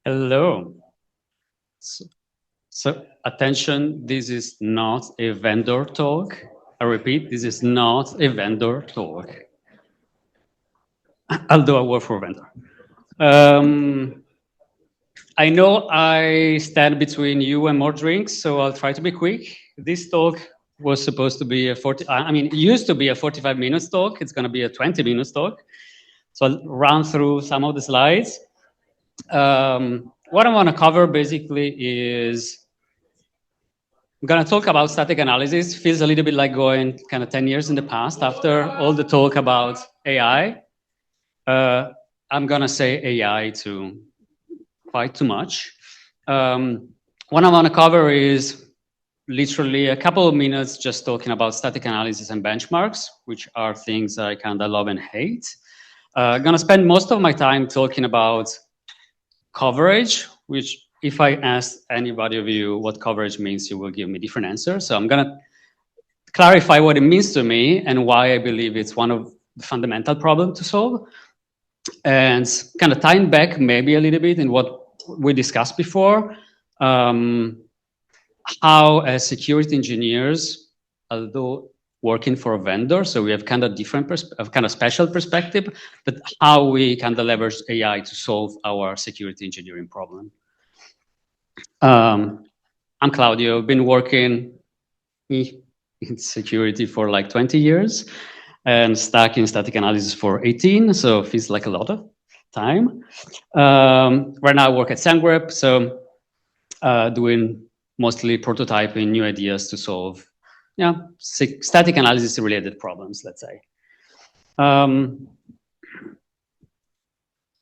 Hello. So attention, this is not a vendor talk. I repeat, this is not a vendor talk. Although I work for a vendor. I know I stand between you and more drinks, so I'll try to be quick. This talk was supposed to be it used to be a 45 minutes talk. It's going to be a 20 minutes talk. So I'll run through some of the slides. What I want to cover basically is I'm going to talk about static analysis. Feels a little bit like going kind of 10 years in the past after all the talk about AI. I'm going to say AI to quite too much. What I want to cover is literally a couple of minutes just talking about static analysis and benchmarks, which are things I kind of love and hate. I'm going to spend most of my time talking about coverage, which if I ask anybody of you what coverage means, you will give me different answers. So I'm going to clarify what it means to me and why I believe it's one of the fundamental problems to solve. And kind of tying back maybe a little bit in what we discussed before, how as security engineers, although working for a vendor, so we have kind of different, kind of special perspective, but how we kind of leverage AI to solve our security engineering problem. I'm Claudio, I've been working in security for like 20 years and stuck in static analysis for 18, so it feels like a lot of time. Right now I work at Semgrep, so doing mostly prototyping new ideas to solve static analysis related problems, let's say.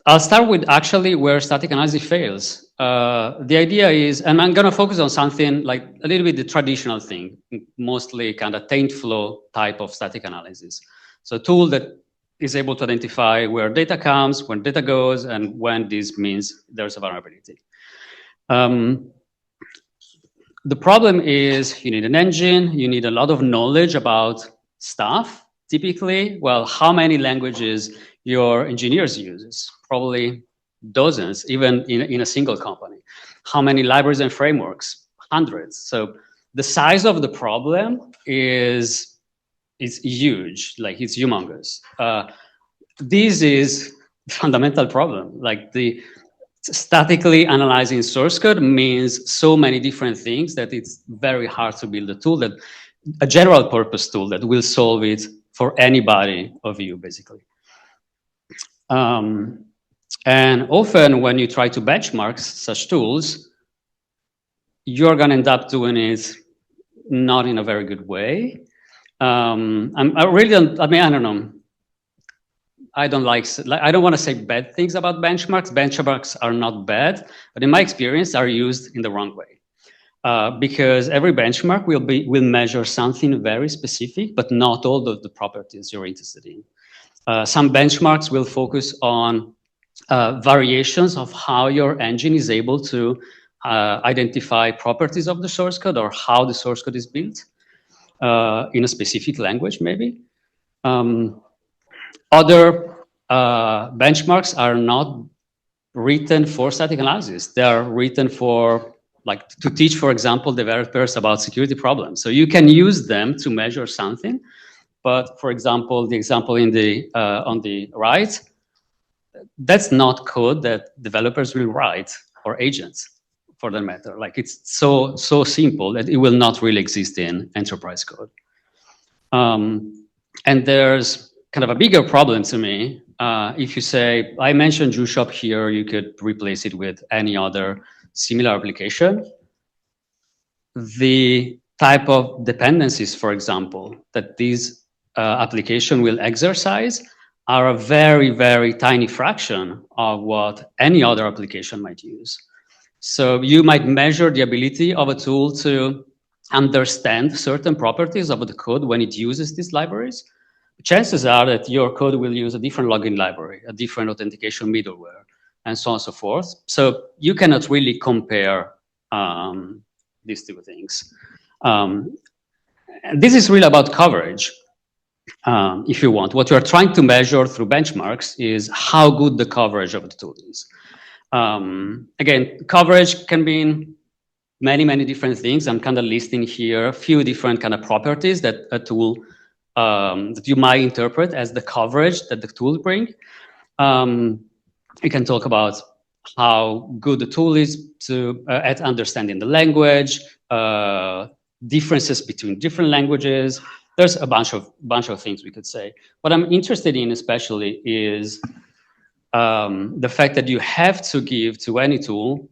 I'll start with actually where static analysis fails. The idea is, and I'm going to focus on something like a little bit the traditional thing, mostly kind of taint flow type of static analysis. So a tool that is able to identify where data comes, when data goes, and when this means there's a vulnerability. The problem is you need an engine, you need a lot of knowledge about stuff. Typically, well, how many languages your engineers use? Probably dozens, even in a single company. How many libraries and frameworks? Hundreds. So the size of the problem is huge, like it's humongous. This is the fundamental problem. Like the statically analyzing source code means so many different things that it's very hard to build a tool that, a general purpose tool that will solve it for anybody of you, basically. And often when you try to benchmark such tools, you're going to end up doing it not in a very good way. I don't know. I don't want to say bad things about benchmarks. Benchmarks are not bad, but in my experience are used in the wrong way. Because every benchmark will measure something very specific, but not all of the properties you're interested in. Some benchmarks will focus on variations of how your engine is able to identify properties of the source code or how the source code is built in a specific language, maybe. Other benchmarks are not written for static analysis. They are written for, like, to teach, for example, developers about security problems. So you can use them to measure something. But for example, the example in the on the right, that's not code that developers will write, or agents for that matter. Like, it's so simple that it will not really exist in enterprise code. And there's kind of a bigger problem to me. If you say, I mentioned JuShop here, you could replace it with any other similar application. The type of dependencies, for example, that these application will exercise are a very, very tiny fraction of what any other application might use. So you might measure the ability of a tool to understand certain properties of the code when it uses these libraries. Chances are that your code will use a different login library, a different authentication middleware, and so on and so forth. So you cannot really compare these two things. And this is really about coverage. If you want, what you are trying to measure through benchmarks is how good the coverage of the tool is. Again, coverage can mean many different things. I'm kind of listing here a few different kind of properties that a tool that you might interpret as the coverage that the tool brings. We can talk about how good the tool is at understanding the language, differences between different languages. There's a bunch of things we could say. What I'm interested in especially is the fact that you have to give to any tool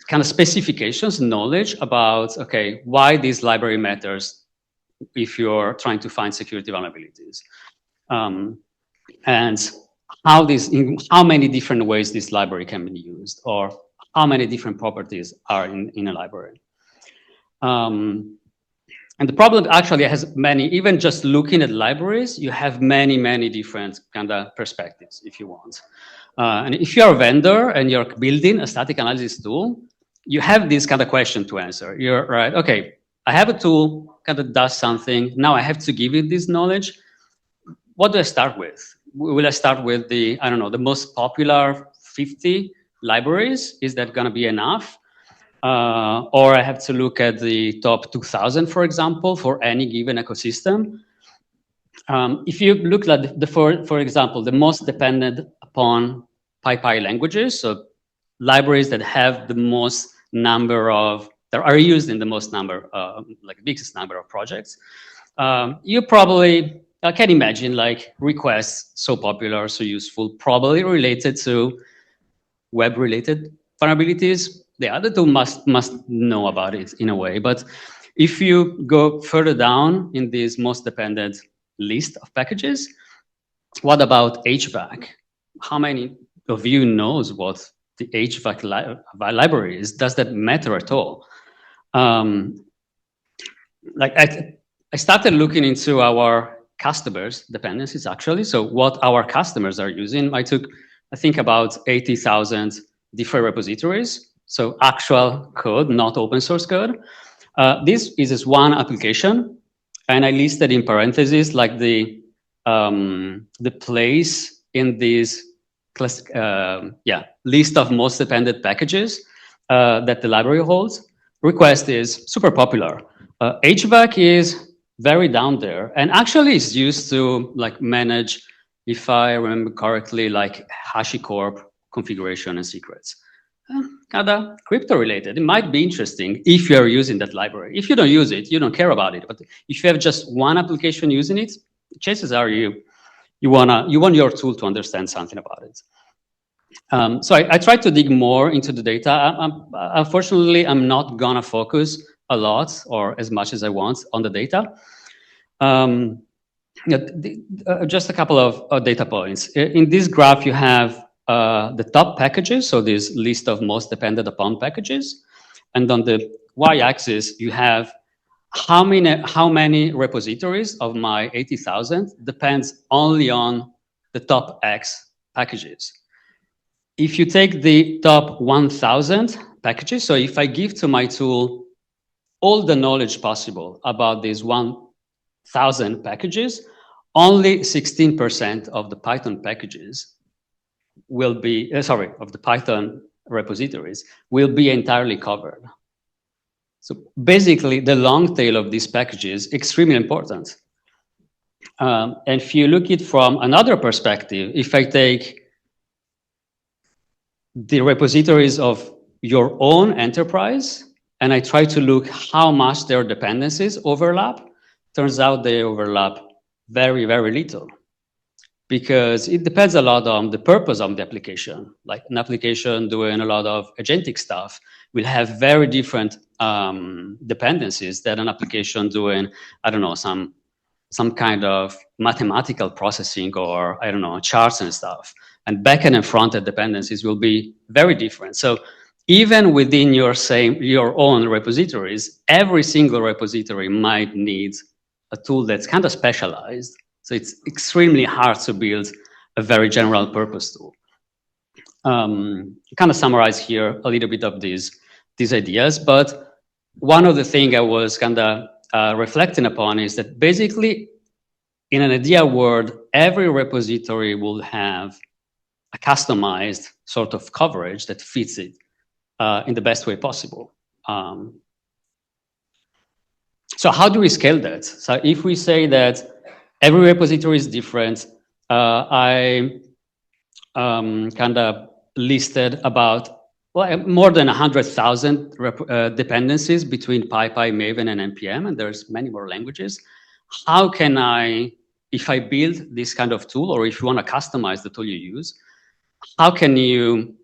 kind of specifications, knowledge about, okay, why this library matters if you're trying to find security vulnerabilities. And how many different ways this library can be used, or how many different properties are in a library. And the problem actually has many, even just looking at libraries, you have many different kind of perspectives if you want. And if you're a vendor and you're building a static analysis tool, you have this kind of question to answer. You're right, okay, I have a tool kind of does something, now I have to give it this knowledge. What do I start with? Will I start with the, I don't know, the most popular 50 libraries? Is that gonna be enough? Or I have to look at the top 2000, for example, for any given ecosystem. If you look at for example, the most dependent upon PyPy languages, so libraries that have the most number of, that are used in the most number, like biggest number of projects, you probably can imagine like requests so popular, so useful, probably related to web-related vulnerabilities. The other two must know about it in a way. But if you go further down in this most dependent list of packages, what about HVAC? How many of you knows what the HVAC library is? Does that matter at all? Like I started looking into our customers' dependencies actually. So what our customers are using, I think about 80,000 different repositories. So actual code, not open source code. This is just one application, and I listed in parentheses like the place in this list of most dependent packages that the library holds. Request is super popular. HVAC is very down there, and actually is used to like manage, if I remember correctly, like HashiCorp configuration and secrets. Kind of crypto related. It might be interesting if you're using that library. If you don't use it, you don't care about it. But if you have just one application using it, chances are you want your tool to understand something about it. So I tried to dig more into the data. Unfortunately, I'm not gonna focus a lot or as much as I want on the data. Just a couple of data points. In this graph, you have the top packages, so this list of most dependent upon packages. And on the y-axis, you have how many repositories of my 80,000 depends only on the top X packages. If you take the top 1,000 packages, so if I give to my tool all the knowledge possible about these 1,000 packages, only 16% of the Python packages will be, of the Python repositories will be entirely covered. So basically, the long tail of these packages is extremely important. And if you look at it from another perspective, if I take the repositories of your own enterprise, and I try to look how much their dependencies overlap, turns out they overlap very little. Because it depends a lot on the purpose of the application. Like an application doing a lot of agentic stuff will have very different dependencies than an application doing, I don't know, some kind of mathematical processing or, I don't know, charts and stuff. And backend and frontend dependencies will be very different. So even within your own repositories, every single repository might need a tool that's kind of specialized. So it's extremely hard to build a very general purpose tool. Kind of summarize here a little bit of these ideas, but one of the things I was kind of reflecting upon is that basically in an ideal world, every repository will have a customized sort of coverage that fits it in the best way possible. So how do we scale that? So if we say that every repository is different, I kind of listed about more than 100,000 dependencies between PyPy, Maven, and NPM, and there's many more languages. How can I, if I build this kind of tool, or if you want to customize the tool you use, how can you,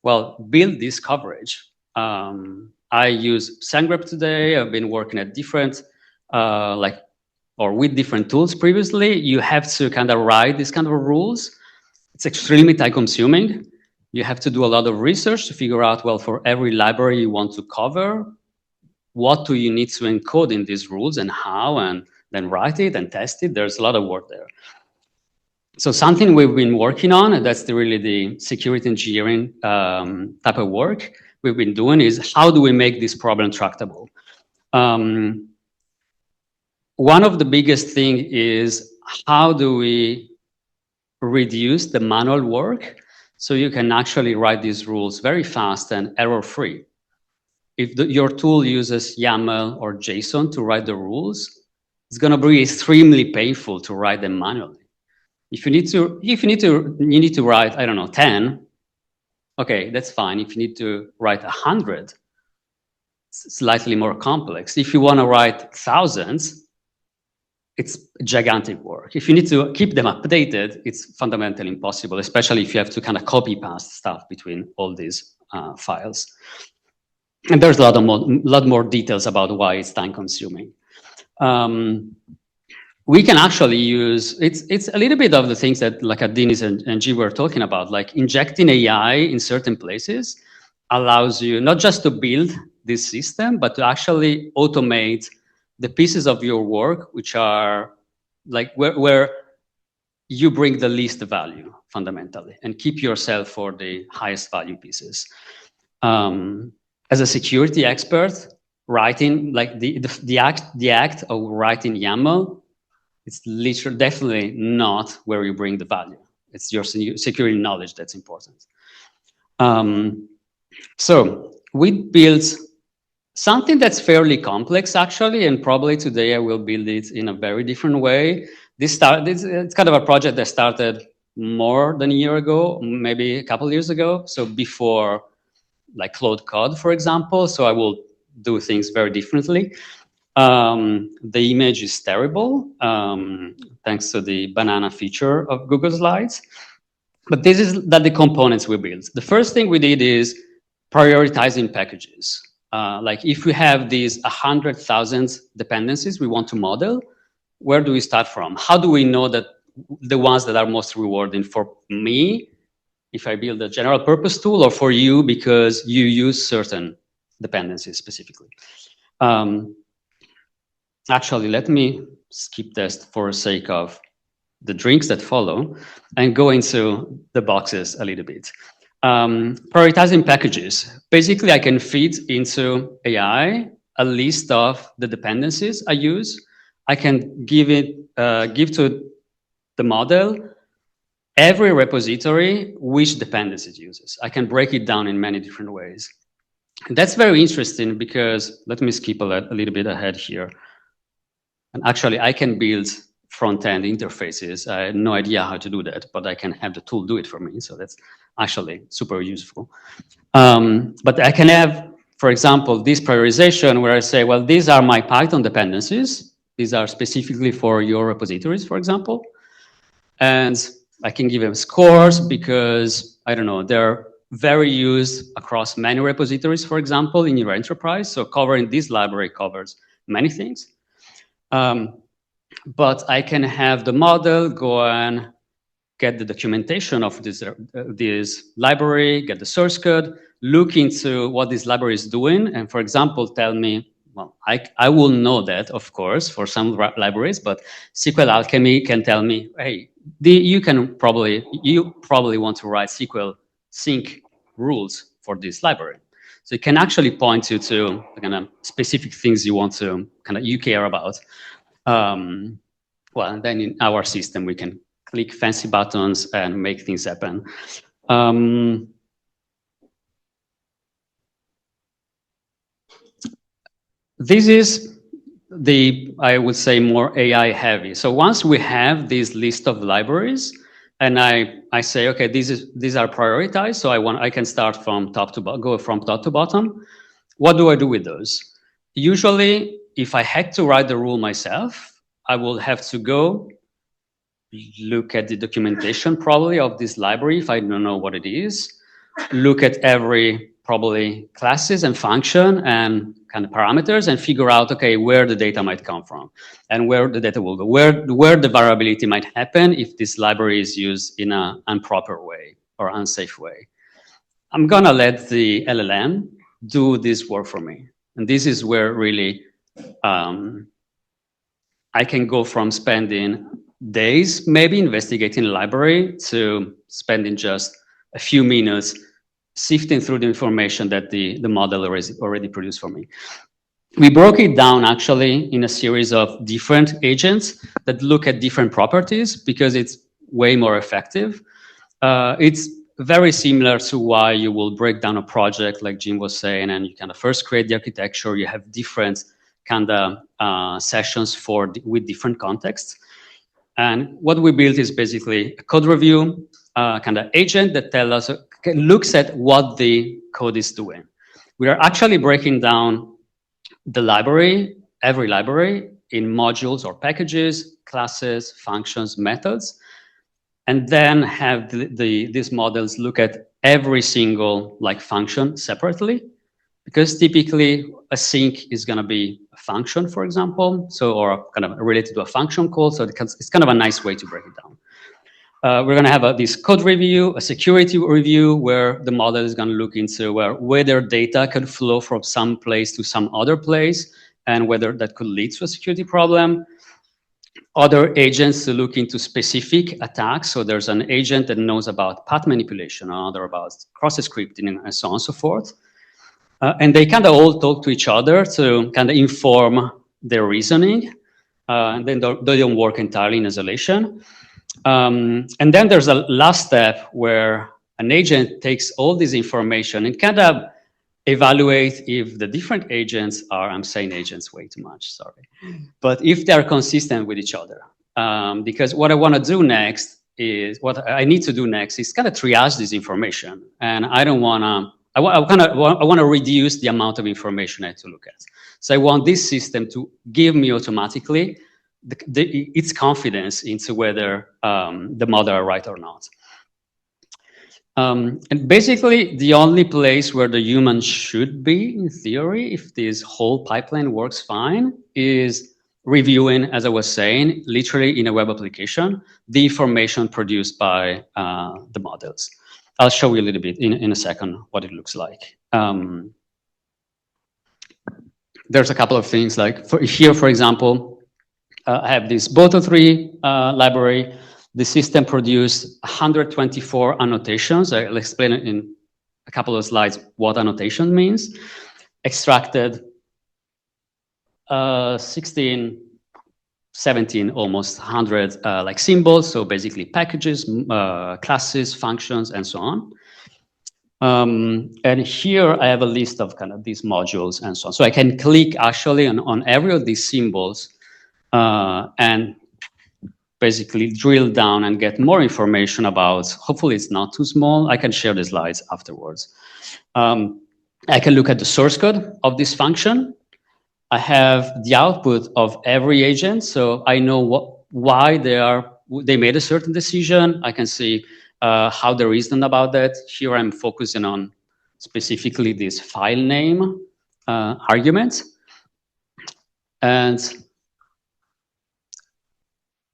well, build this coverage? I use Semgrep today. I've been working at different, with different tools previously. You have to kind of write these kind of rules. It's extremely time consuming. You have to do a lot of research to figure out, well, for every library you want to cover, what do you need to encode in these rules and how, and then write it and test it. There's a lot of work there. So something we've been working on, and that's really the security engineering type of work we've been doing, is how do we make this problem tractable? One of the biggest things is how do we reduce the manual work so you can actually write these rules very fast and error-free. If your tool uses YAML or JSON to write the rules, it's going to be extremely painful to write them manually. If you need to write, I don't know, 10, okay, that's fine. If you need to write 100, it's slightly more complex. If you want to write thousands, it's gigantic work. If you need to keep them updated, it's fundamentally impossible, especially if you have to kind of copy paste stuff between all these files. And there's a lot more details about why it's time consuming. We can actually use, it's a little bit of the things that like Adinis and G were talking about, like injecting AI in certain places allows you not just to build this system, but to actually automate the pieces of your work, which are like where you bring the least value fundamentally and keep yourself for the highest value pieces. As a security expert, writing like the act of writing YAML, it's literally definitely not where you bring the value. It's your security knowledge that's important. So we built something that's fairly complex, actually, and probably today I will build it in a very different way. It's kind of a project that started more than a year ago, maybe a couple of years ago. So before, like Claude Code, for example. So I will do things very differently. The image is terrible, thanks to the banana feature of Google Slides. But this is the components we built. The first thing we did is prioritizing packages. Like if we have these 100,000 dependencies we want to model, where do we start from? How do we know that the ones that are most rewarding for me, if I build a general purpose tool, or for you because you use certain dependencies specifically? Actually, let me skip this for the sake of the drinks that follow and go into the boxes a little bit. Prioritizing packages. Basically, I can feed into AI a list of the dependencies I use. I can give to the model every repository which dependencies it uses. I can break it down in many different ways. And that's very interesting because, let me skip a little bit ahead here. And actually, I can build front-end interfaces. I had no idea how to do that, but I can have the tool do it for me. So that's actually super useful. But I can have, for example, this prioritization where I say, well, these are my Python dependencies. These are specifically for your repositories, for example. And I can give them scores because, I don't know, they're very used across many repositories, for example, in your enterprise. So covering this library covers many things. But I can have the model go and get the documentation of this library, get the source code, look into what this library is doing, and for example, tell me, well, I will know that, of course, for some libraries, but SQL Alchemy can tell me, hey, you probably want to write SQL sync rules for this library. So it can actually point you to kind of specific things you care about. Well, and then in our system, we can click fancy buttons and make things happen. This is I would say, more AI heavy. So once we have this list of libraries, and I say, okay, these are prioritized, so I can start from top to go from top to bottom. What do I do with those? Usually, if I had to write the rule myself, I will have to go look at the documentation probably of this library if I don't know what it is, look at every probably classes and function and kind of parameters and figure out, okay, where the data might come from and where the data will go, where the variability might happen if this library is used in an improper way or unsafe way. I'm gonna let the LLM do this work for me. And this is where really I can go from spending days maybe investigating a library to spending just a few minutes sifting through the information that the model already produced for me. We broke it down actually in a series of different agents that look at different properties because it's way more effective. It's very similar to why you will break down a project like Jim was saying, and you kind of first create the architecture, you have different kind of sessions with different contexts. And what we built is basically a code review kind of agent that looks at what the code is doing. We are actually breaking down the library, every library, in modules or packages, classes, functions, methods, and then have these models look at every single function separately, because typically a sink is going to be a function, for example, or kind of related to a function call. So it's kind of a nice way to break it down. We're going to have this code review, a security review, where the model is going to look into whether data could flow from some place to some other place, and whether that could lead to a security problem. Other agents to look into specific attacks. So there's an agent that knows about path manipulation, another about cross-scripting, and so on and so forth. And they kind of all talk to each other to kind of inform their reasoning. And then they don't work entirely in isolation. And then there's a last step where an agent takes all this information and kind of evaluate if the different agents are, I'm saying agents way too much, sorry, but if they're consistent with each other. Because what I want to do next is, what I need to do next is kind of triage this information. And I don't want to, I want to reduce the amount of information I have to look at. So I want this system to give me automatically its confidence into whether the model are right or not. And basically, the only place where the human should be, in theory, if this whole pipeline works fine, is reviewing, as I was saying, literally in a web application, the information produced by the models. I'll show you a little bit in a second what it looks like. There's a couple of things, like here, for example, I have this Boto3 library. The system produced 124 annotations. I'll explain it in a couple of slides what annotation means. Extracted 16, 17, almost 100 like symbols. So basically packages, classes, functions, and so on. And here I have a list of kind of these modules and so on. So I can click actually on every of these symbols and basically drill down and get more information about, hopefully it's not too small. I can share the slides afterwards. I can look at the source code of this function. I have the output of every agent, so I know why they made a certain decision. I can see how they reasoned about that. Here I'm focusing on specifically this file name argument. And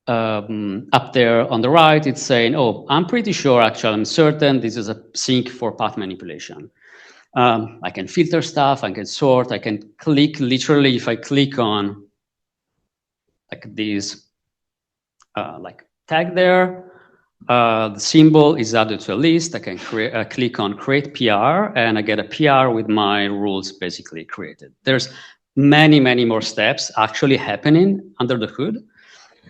up there on the right, it's saying, oh, I'm pretty sure, actually, I'm certain this is a sink for path manipulation. I can filter stuff, I can sort, I can click, literally, if I click on like this like tag there, the symbol is added to a list. I can click on create PR, and I get a PR with my rules basically created. There's many, many more steps actually happening under the hood.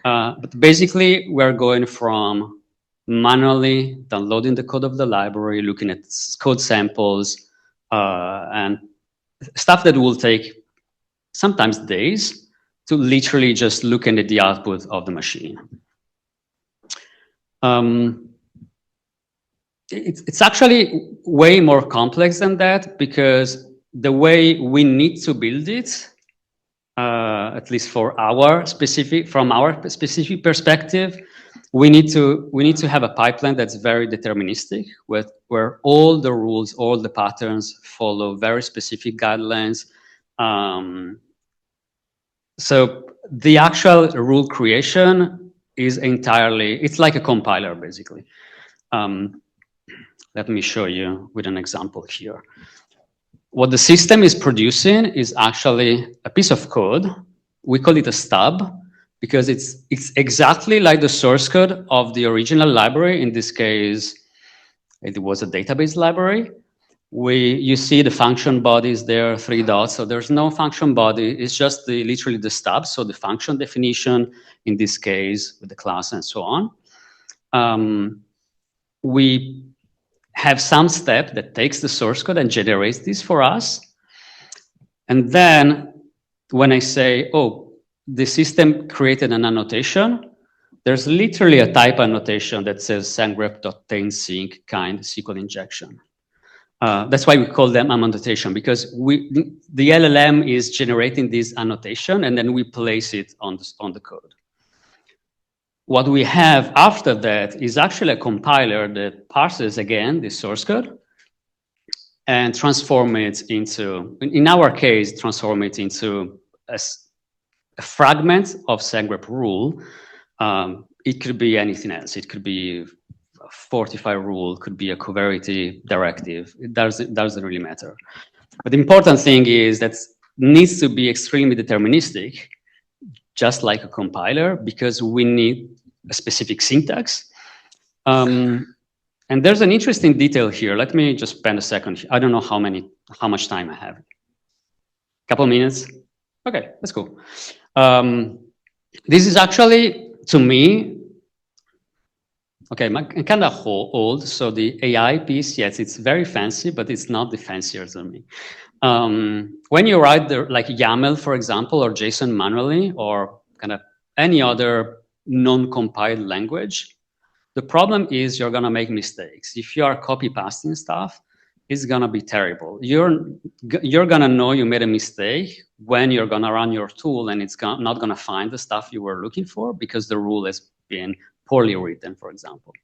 But basically, we're going from manually downloading the code of the library, looking at code samples, and stuff that will take sometimes days, to literally just looking at the output of the machine. It's actually way more complex than that, because the way we need to build it, at least for our specific, from our specific perspective, we need to have a pipeline that's very deterministic, where all the rules, all the patterns follow very specific guidelines. So the actual rule creation is entirely, it's like a compiler, basically. Let me show you with an example here. What the system is producing is actually a piece of code. We call it a stub, because it's exactly like the source code of the original library. In this case, it was a database library. You see the function bodies there, 3 dots. So there's no function body. It's just literally the stub. So the function definition, in this case, with the class and so on. We have some step that takes the source code and generates this for us. And then when I say, oh, the system created an annotation, there's literally a type annotation that says semgrep.tainsync kind SQL injection. That's why we call them annotation, because the LLM is generating this annotation, and then we place it on the code. What we have after that is actually a compiler that parses again the source code and transform it into, in our case, transform it into a fragment of Semgrep rule. It could be anything else. It could be a Fortify rule, could be a covariety directive. It doesn't really matter. But the important thing is that it needs to be extremely deterministic, just like a compiler, because we need a specific syntax. And there's an interesting detail here. Let me just spend a second. I don't know how much time I have. Couple minutes? Okay, that's cool. This is actually, to me, okay, I'm kind of old, so the AI piece, yes, it's very fancy, but it's not the fancier than me. When you write like YAML, for example, or JSON manually, or kind of any other non-compiled language, the problem is you're gonna make mistakes. If you are copy-pasting stuff, it's gonna be terrible. You're gonna know you made a mistake when you're gonna run your tool, and it's not gonna find the stuff you were looking for because the rule has been poorly written, for example.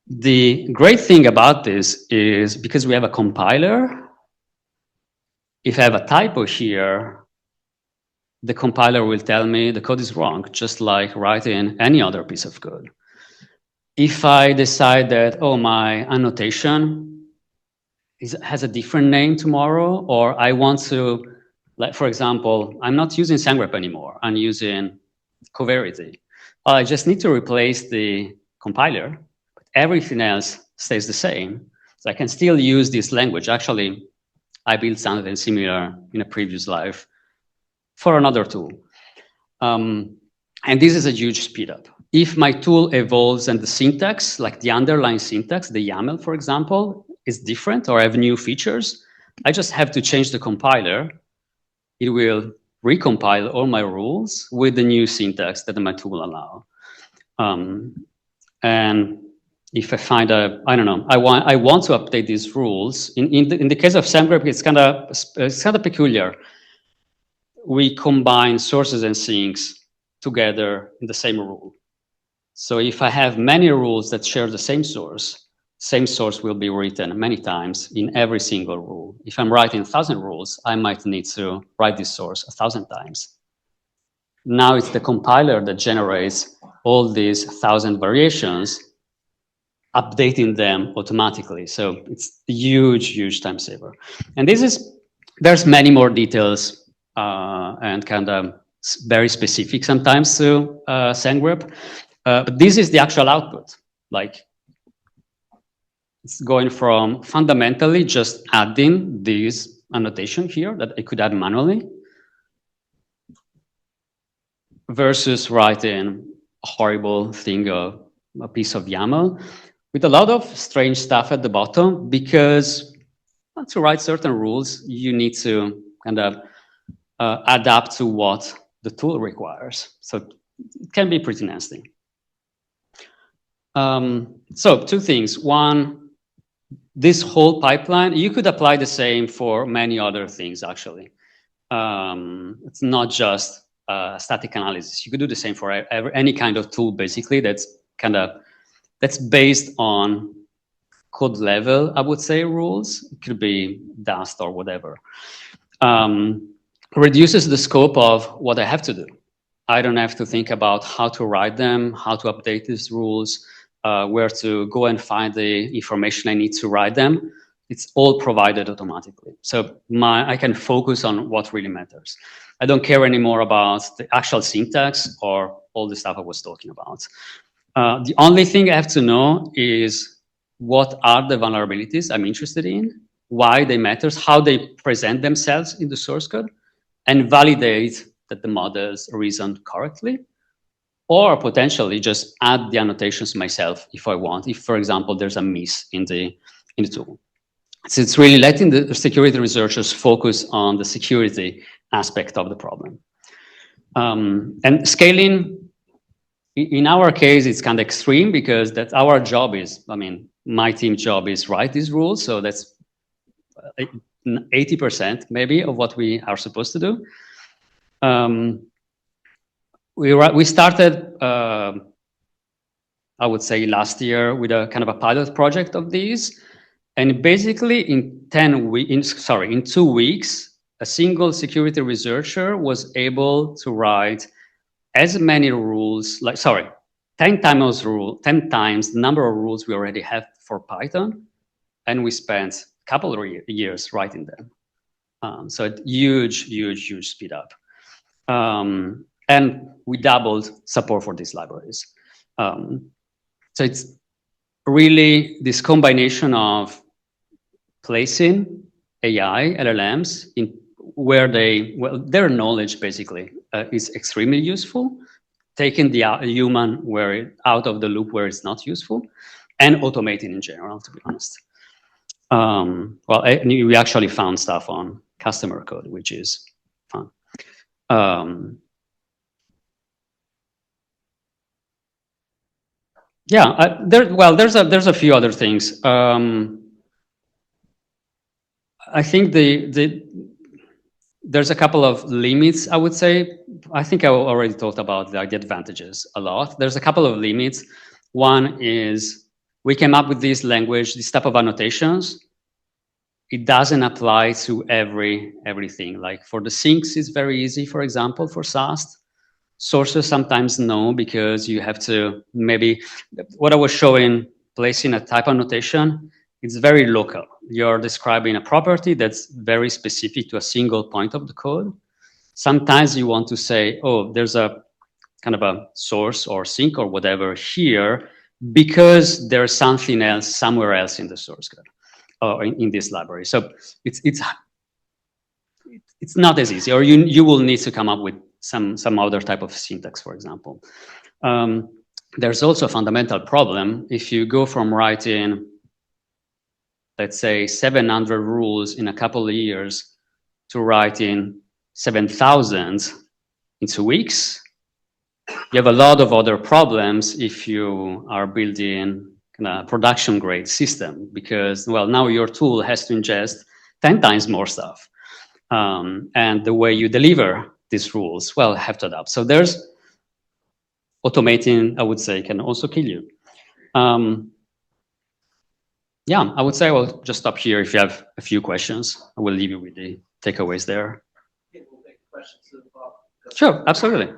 The great thing about this is because we have a compiler, if I have a typo here, the compiler will tell me the code is wrong, just like writing any other piece of code. If I decide that, oh, my annotation has a different name tomorrow, or I want to, like, for example, I'm not using Semgrep anymore, I'm using covariety. Well, I just need to replace the compiler, but everything else stays the same. So I can still use this language. Actually, I built something similar in a previous life for another tool. And this is a huge speed up. If my tool evolves and the syntax, like the underlying syntax, the YAML, for example, is different or have new features, I just have to change the compiler. It will recompile all my rules with the new syntax that my tool allow. And if I find I don't know, I want to update these rules. In the case of Semgrep, it's kind of peculiar. We combine sources and sinks together in the same rule. So if I have many rules that share the same source will be written many times in every single rule. If I'm writing 1,000 rules, I might need to write this source 1,000 times. Now it's the compiler that generates all these 1,000 variations, updating them automatically. So it's a huge, huge time saver. And there's many more details and kind of very specific sometimes to Semgrep. But this is the actual output. Like, it's going from fundamentally just adding this annotation here that I could add manually. versus writing a horrible thing, a piece of YAML, with a lot of strange stuff at the bottom, because to write certain rules, you need to kind of adapt to what the tool requires. So it can be pretty nasty. So two things. One, this whole pipeline, you could apply the same for many other things, actually. It's not just static analysis. You could do the same for any kind of tool, basically, that's based on code level, I would say, rules. It could be Dust or whatever. Reduces the scope of what I have to do. I don't have to think about how to write them, how to update these rules, where to go and find the information I need to write them. It's all provided automatically. So I can focus on what really matters. I don't care anymore about the actual syntax or all the stuff I was talking about. The only thing I have to know is what are the vulnerabilities I'm interested in, why they matter, how they present themselves in the source code, and validate that the models reasoned correctly, or potentially just add the annotations myself if I want, if, for example, there's a miss in the tool. So it's really letting the security researchers focus on the security aspect of the problem. And scaling, in our case, it's kind of extreme, because that's our job is, I mean, my team's job is write these rules. So that's 80% maybe of what we are supposed to do. We started, I would say, last year with a kind of a pilot project of these. And basically in 2 weeks, a single security researcher was able to write as many rules, 10 times the number of rules we already have for Python. And we spent a couple of years writing them. So a huge speed up. And we doubled support for these libraries. So it's really this combination of placing AI, LLMs, in where their knowledge basically is extremely useful, taking the human out of the loop where it's not useful, and automating in general, to be honest. We actually found stuff on customer code, which is fun. There's a few other things. I think there's a couple of limits, I would say. I think I already talked about the advantages a lot. There's a couple of limits. One is we came up with this language, this type of annotations. It doesn't apply to everything. Like for the syncs, it's very easy, for example, for SAST. Sources sometimes no, because you have to maybe, what I was showing, placing a type annotation, it's very local. You're describing a property that's very specific to a single point of the code. Sometimes you want to say, oh, there's a kind of a source or sync or whatever here, because there's something else somewhere else in the source code or in this library. So it's not as easy, or you will need to come up with some other type of syntax, for example. There's also a fundamental problem. If you go from writing, let's say, 700 rules in a couple of years to writing 7,000 in 2 weeks, you have a lot of other problems if you are building a production grade system, because, well, now your tool has to ingest 10 times more stuff. And the way you deliver these rules, well, have to adapt. So there's automating, I would say, can also kill you. Yeah, I would say I will just stop here. If you have a few questions, I will leave you with the takeaways there. We'll take questions. Sure, absolutely.